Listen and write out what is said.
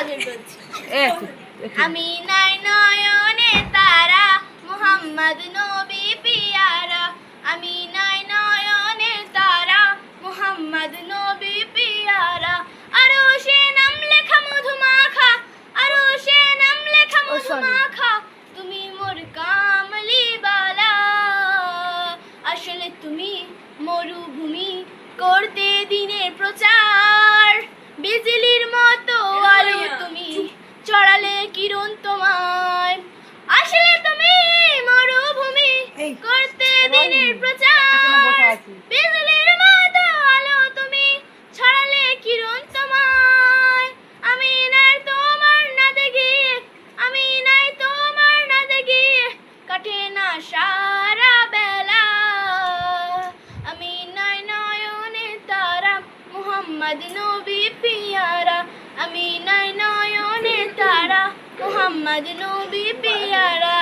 গজল বলছি। আমি নয়নে তারা মুহাম্মদ নবী পিয়ারা, আমি নয়নে তারা মুহাম্মদ নবী পিয়ারা, আরো সে নাম লেখা মধুমাখা, আরো সে নাম লেখা মধুমাখা, তুমি মোর কামলি বালা। আসলে তুমি মরুভূমি করতে দিনের প্রচার, বিজলির মতো আলো তুমি ছড়ালে কিরণ তোমায়। আসলে তুমি মরুভূমি করতে দিনের প্রচার, বিজলির মতো আলো তুমি ছড়ালে কিরণ তোমায়। আমি নাই তোমার নাদে গিয়ে, আমি নাই তোমার নাদে গিয়ে কাটে না সারা বেলা। আমি নয়নে তারা মুহাম্মদ নবী পিয়ারা, আমি নয়নে তারা মুহাম্মদ নবী পিয়ারা।